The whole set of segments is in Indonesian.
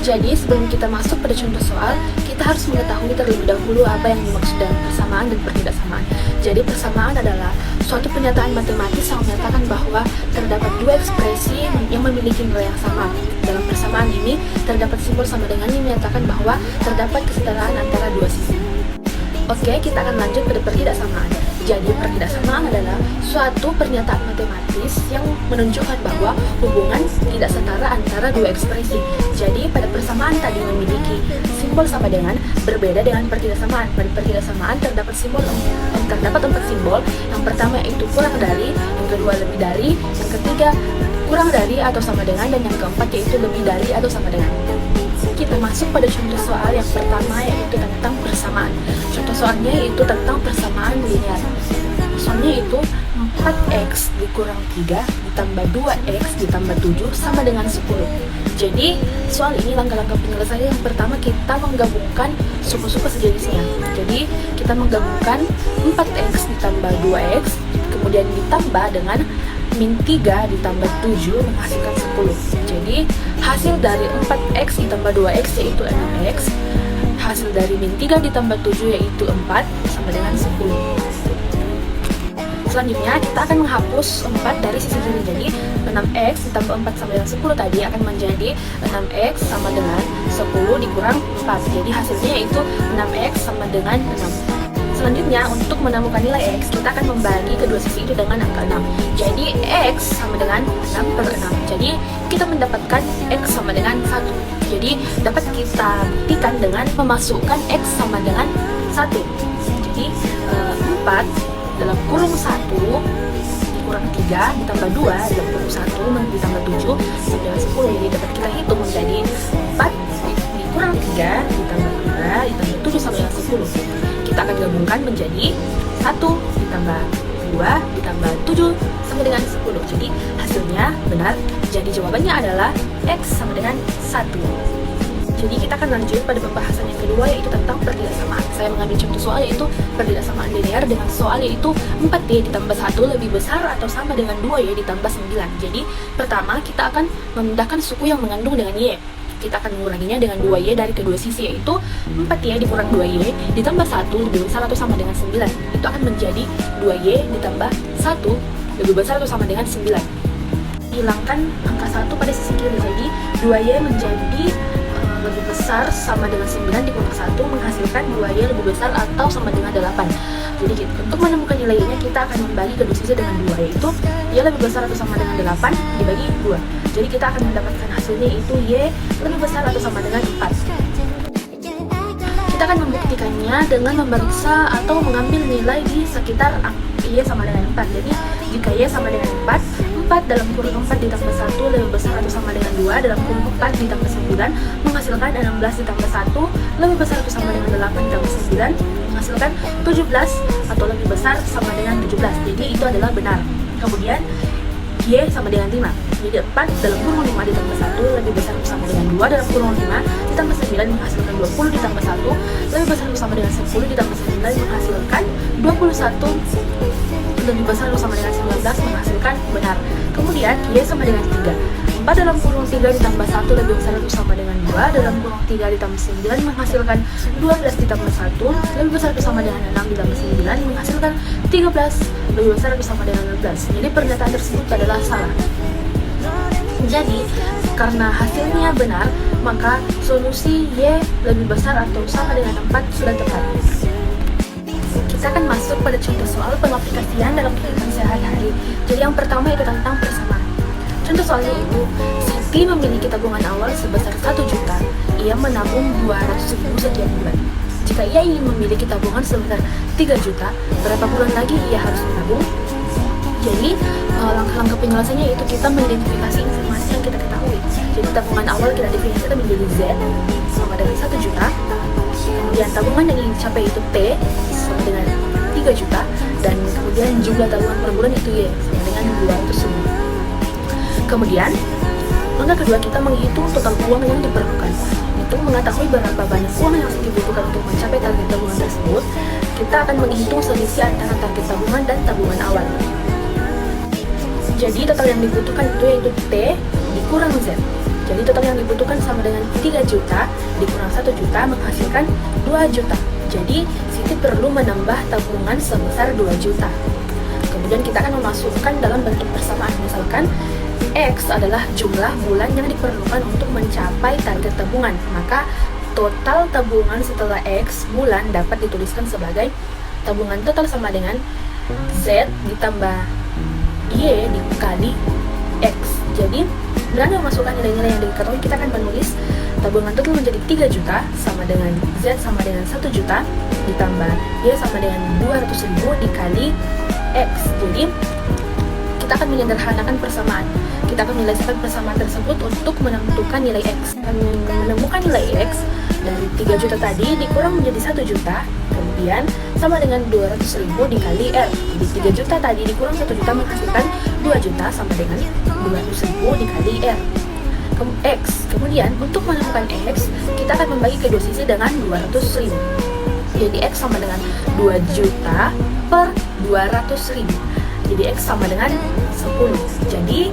Jadi sebelum kita masuk pada contoh soal, kita harus mengetahui terlebih dahulu apa yang dimaksud dengan persamaan dan pertidaksamaan. Jadi persamaan adalah suatu pernyataan matematis yang menyatakan bahwa terdapat dua ekspresi yang memiliki nilai yang sama. Dalam persamaan ini, terdapat simbol sama dengan yang menyatakan bahwa terdapat kesetaraan antara dua sisi. Oke, kita akan lanjut pada pertidaksamaan. Jadi pertidaksamaan adalah suatu pernyataan matematis yang menunjukkan bahwa hubungan tidak setara antara dua ekspresi. Jadi pada persamaan tadi memiliki simbol sama dengan, berbeda dengan pertidaksamaan. Pada pertidaksamaan terdapat empat simbol. Yang pertama yaitu kurang dari, yang kedua lebih dari, yang ketiga kurang dari atau sama dengan, dan yang keempat yaitu lebih dari atau sama dengan. Kita masuk pada contoh soal yang pertama yaitu tentang persamaan. Contoh soalnya yaitu tentang persamaan linear. Soalnya itu 4x dikurang 3 ditambah 2x ditambah 7 sama dengan 10. Jadi soal ini langkah-langkah penyelesaian yang pertama kita menggabungkan suku-suku sejenisnya. Jadi kita menggabungkan 4x ditambah 2x kemudian ditambah dengan min 3 ditambah 7 menghasilkan 10. Jadi hasil dari 4x ditambah 2x yaitu 6x. Hasil dari min 3 ditambah 7 yaitu 4 sama dengan 10. Selanjutnya kita akan menghapus 4 dari sisi kiri. Jadi 6x ditambah 4 sama dengan 10 tadi akan menjadi 6x sama dengan 10 dikurang 4. Jadi hasilnya yaitu 6x sama dengan 6. Selanjutnya, untuk menemukan nilai x, kita akan membagi kedua sisi itu dengan angka 6. Jadi, x sama dengan 6 per 6. Jadi, kita mendapatkan x sama dengan 1. Jadi, dapat kita buktikan dengan memasukkan x sama dengan 1. Jadi, 4 dalam kurung 1 dikurang 3 ditambah 2 dalam kurung 1 ditambah 7 sama dengan 10. Jadi, dapat kita hitung menjadi 4 dikurang 3 ditambah 2 ditambah 7 sama dengan 10. Kita akan gabungkan menjadi 1 ditambah 2 ditambah 7 sama dengan 10. Jadi hasilnya benar. Jadi jawabannya adalah x sama dengan 1. Jadi kita akan lanjut pada pembahasan yang kedua yaitu tentang pertidaksamaan. Saya mengambil contoh soal yaitu pertidaksamaan linear dengan soal yaitu 4y ditambah 1 lebih besar atau sama dengan 2y ditambah 9. Jadi pertama kita akan memindahkan suku yang mengandung dengan y. Kita akan menguranginya dengan 2y dari kedua sisi yaitu 4y dikurang 2y ditambah 1 lebih besar atau sama dengan 9. Itu akan menjadi 2y ditambah 1 lebih besar atau sama dengan 9. Hilangkan angka 1 pada sisi kiri. Jadi 2y menjadi lebih besar sama dengan 9 dikurang 1 menghasilkan 2y lebih besar atau sama dengan 8. Jadi untuk menemukan nilainya kita akan membagi kedua sisi dengan 2 yaitu y lebih besar atau sama dengan 8 dibagi 2. Jadi kita akan mendapatkan hasilnya yaitu y lebih besar atau sama dengan 4. Kita akan membuktikannya dengan memeriksa atau mengambil nilai di sekitar y sama dengan 4. Jadi jika y sama dengan 4 dalam kurung 4 ditambah 1 lebih besar atau sama dengan 2 dalam kurung 4 ditambah 9 menghasilkan 16 ditambah 1 lebih besar atau sama dengan 8 ditambah 9 menghasilkan 17 atau lebih besar sama dengan 17. Jadi itu adalah benar. Kemudian y sama dengan 5. Jadi 4 dalam kurung 5 ditambah 1 lebih besar atau sama dengan 2 dalam kurung 5 ditambah 9 menghasilkan 20 ditambah 1 lebih besar atau sama dengan 10 ditambah 9 menghasilkan 21 lebih besar atau sama dengan 19 menghasilkan benar. Kemudian y sama dengan 3. 4 dalam kurung 3 ditambah 1 lebih besar atau sama dengan 2 dalam kurung 3 ditambah 9 menghasilkan 12 ditambah 1 lebih besar atau sama dengan 6 ditambah 9 menghasilkan 13 lebih besar atau sama dengan 16. Jadi pernyataan tersebut adalah salah. Jadi karena hasilnya benar maka solusi y lebih besar atau sama dengan 4 sudah tepat. Kita akan masuk pada contoh soal pengaplikasian dalam kehidupan sehari-hari. Jadi yang pertama itu tentang persamaan. Contoh soalnya itu, Siti memiliki tabungan awal sebesar 1 juta. Ia menabung 200.000 setiap bulan. Jika ia ingin memiliki tabungan sebesar 3 juta, berapa bulan lagi ia harus menabung? Jadi langkah-langkah penyelesaiannya itu kita mengidentifikasi informasi yang kita ketahui. Jadi tabungan awal kita definisikan menjadi Z sama dengan 1 juta. Kemudian tabungan yang ingin dicapai itu T sama dengan 3 juta. Dan kemudian jumlah tabungan per bulan itu Y sama dengan 200.000. Kemudian langkah kedua kita menghitung total uang yang diperlukan. Untuk mengetahui berapa banyak uang yang dibutuhkan untuk mencapai target tabungan tersebut, kita akan menghitung selisih antara target tabungan dan tabungan awal. Jadi total yang dibutuhkan itu yaitu T dikurang Z. Jadi total yang dibutuhkan sama dengan 3 juta dikurang 1 juta menghasilkan 2 juta. Jadi Siti perlu menambah tabungan sebesar 2 juta. Kemudian kita akan memasukkan dalam bentuk persamaan. Misalkan X adalah jumlah bulan yang diperlukan untuk mencapai target tabungan. Maka total tabungan setelah X bulan dapat dituliskan sebagai tabungan total sama dengan Z ditambah Y dikali X. Jadi dengan memasukkan nilai-nilai yang diketahui, kita akan menulis tabungan total menjadi 3 juta sama dengan Z sama dengan 1 juta ditambah Y sama dengan 200.000 dikali X. Jadi kita akan menyederhanakan persamaan. Kita akan menyelesaikan persamaan tersebut untuk menentukan nilai X. Menemukan nilai X dari 3 juta tadi dikurang menjadi 1 juta, kemudian sama dengan 200.000 dikali R. Jadi 3 juta tadi dikurang 1 juta menghasilkan 2 juta sama dengan 200.000 dikali R. X. Kemudian untuk menemukan X, kita akan membagi kedua sisi dengan 200.000. Jadi X sama dengan 2 juta per 200.000. Jadi X sama dengan 10. Jadi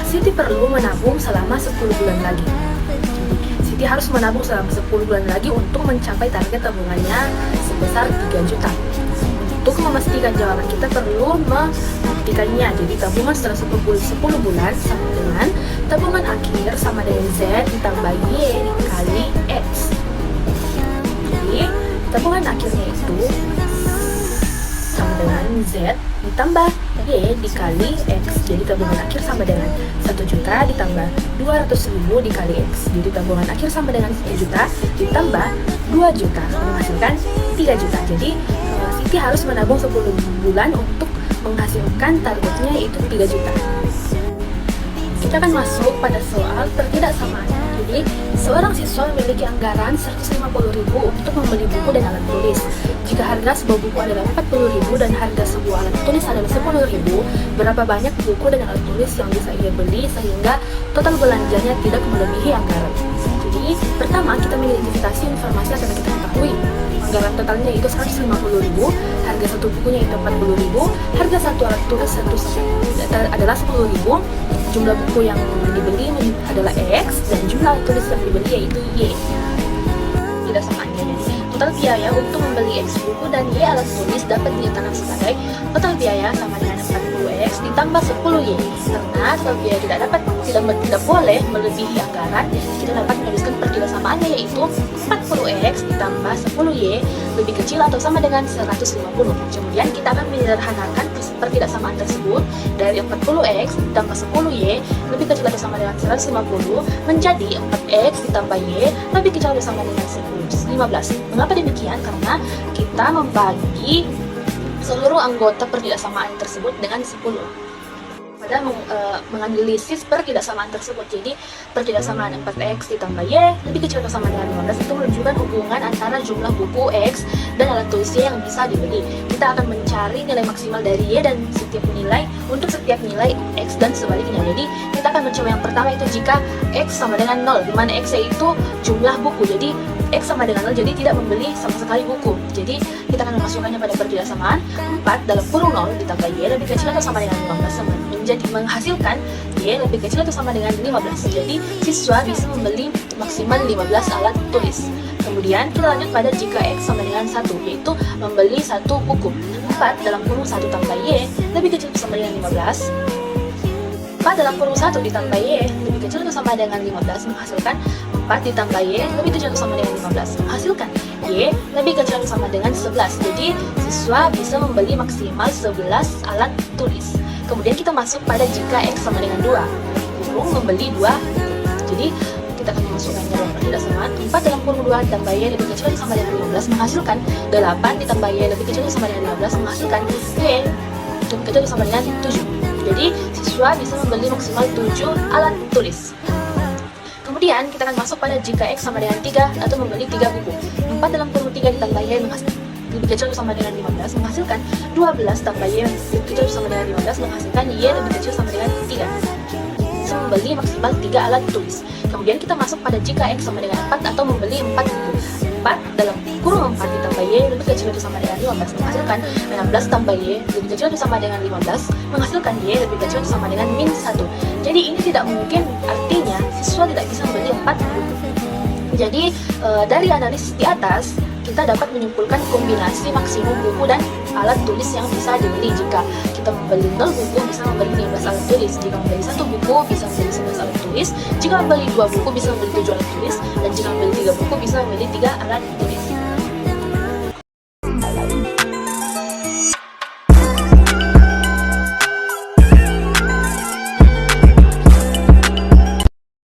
Siti perlu menabung selama 10 bulan lagi. Jadi Siti harus menabung selama 10 bulan lagi untuk mencapai target tabungannya sebesar 3 juta. Untuk memastikan jawaban kita perlu membuktikannya. Jadi tabungan setelah 10 bulan sama dengan tabungan akhir sama dengan Z ditambah Y dikali X. Jadi tabungan akhirnya itu sama dengan Z ditambah Y dikali X. Jadi tabungan akhir sama dengan 1 juta ditambah 200.000 dikali X. Jadi tabungan akhir sama dengan 1 juta ditambah 2 juta menghasilkan 3 juta. Jadi Siti harus menabung 10 bulan untuk menghasilkan targetnya yaitu 3 juta. Kita akan masuk pada soal pertidaksamaan. Jadi, seorang siswa memiliki anggaran 150.000 untuk membeli buku dan alat tulis. Jika harga sebuah buku adalah 40.000 dan harga sebuah alat tulis adalah 10.000, berapa banyak buku dan alat tulis yang bisa ia beli sehingga total belanjanya tidak melebihi anggaran? Jadi, pertama kita mengidentifikasi informasi yang akan kita ketahui. Anggaran totalnya itu 150.000, harga satu bukunya itu 40.000, harga satu alat tulis adalah 10.000, jumlah buku yang dibeli adalah X, dan jumlah alat tulis yang dibeli yaitu Y. Tidak samaannya, jadi total biaya untuk membeli X buku dan Y alat tulis dapat dinyatakan sebagai total biaya sama dengan 40X ditambah 10Y. Karena total biaya tidak boleh melebihi anggaran, kita dapat menuliskan pertidaksamaannya yaitu 40X ditambah 10Y lebih kecil atau sama dengan 150. Kemudian kita akan menyederhanakan pertidaksamaan tersebut dari 40X ditambah 10Y lebih kecil atau sama dengan 150 menjadi 4X ditambah Y lebih kecil atau sama dengan 15. Mengapa demikian? Karena kita membagi seluruh anggota pertidaksamaan tersebut dengan 10 pada menganalisis pertidaksamaan tersebut. Jadi pertidaksamaan 4X ditambah Y lebih kecil atau sama dengan 15 itu menunjukkan hubungan antara jumlah buku X dan alat tulis Y yang bisa dibeli. Kita akan mencari nilai maksimal dari Y dan setiap nilai untuk setiap nilai X dan sebaliknya. Jadi kita akan mencoba yang pertama itu jika X sama dengan 0, di mana X itu jumlah buku. Jadi X sama dengan 0, jadi tidak membeli sama sekali buku. Jadi kita akan memasukkannya pada pertidaksamaan 4 dalam kurung 0 ditambah Y lebih kecil atau sama dengan 15 menjadi menghasilkan Y lebih kecil atau sama dengan 15. Jadi siswa bisa membeli maksimal 15 alat tulis. Kemudian kita lanjut pada jika X sama dengan 1, yaitu membeli 1 buku. 4 dalam kurung 1 tambah Y lebih kecil atau sama dengan 15. 4 dalam kurung 1 ditambah Y lebih kecil atau sama dengan 15 menghasilkan 4 ditambah Y lebih kecil atau sama dengan 15 menghasilkan Y lebih kecil atau sama dengan 11. Jadi siswa bisa membeli maksimal 11 alat tulis. Kemudian kita masuk pada jika X sama dengan 2, kurung membeli 2. Jadi kita akan memasukkannya dalam pertidaksamaan 4 dalam kurung 2 ditambah Y lebih kecil atau sama dengan 15 menghasilkan 8 ditambah Y lebih kecil atau sama dengan 15 menghasilkan Y lebih kecil atau sama dengan 7. Jadi siswa bisa membeli maksimal 7 alat tulis. Kemudian kita akan masuk pada jika X sama dengan 3 atau membeli 3 buku. 4 dalam kurung 3 ditambah Y lebih kecil sama dengan 15 menghasilkan 12 tambah Y lebih kecil sama dengan 15 menghasilkan Y lebih kecil sama dengan 3. Bisa membeli maksimal 3 alat tulis. Kemudian kita masuk pada jika X sama dengan 4 atau membeli 4 buku. 4 dalam kurung 4 ditambah Y lebih kecil atau sama dengan 15 menghasilkan 16 tambah Y lebih kecil atau sama dengan 15 menghasilkan Y lebih kecil atau sama dengan min 1. Jadi ini tidak mungkin, artinya siswa tidak bisa membeli 4 buku. Jadi dari analisis di atas kita dapat menyimpulkan kombinasi maksimum buku dan alat tulis yang bisa dibeli. Jika kita membeli 0 buku bisa membeli 15 alat tulis, jika membeli 1 buku bisa membeli 11 alat tulis, jika membeli 2 buku bisa membeli 7 alat tulis, dan jika membeli 3 buku bisa membeli 3 alat tulis.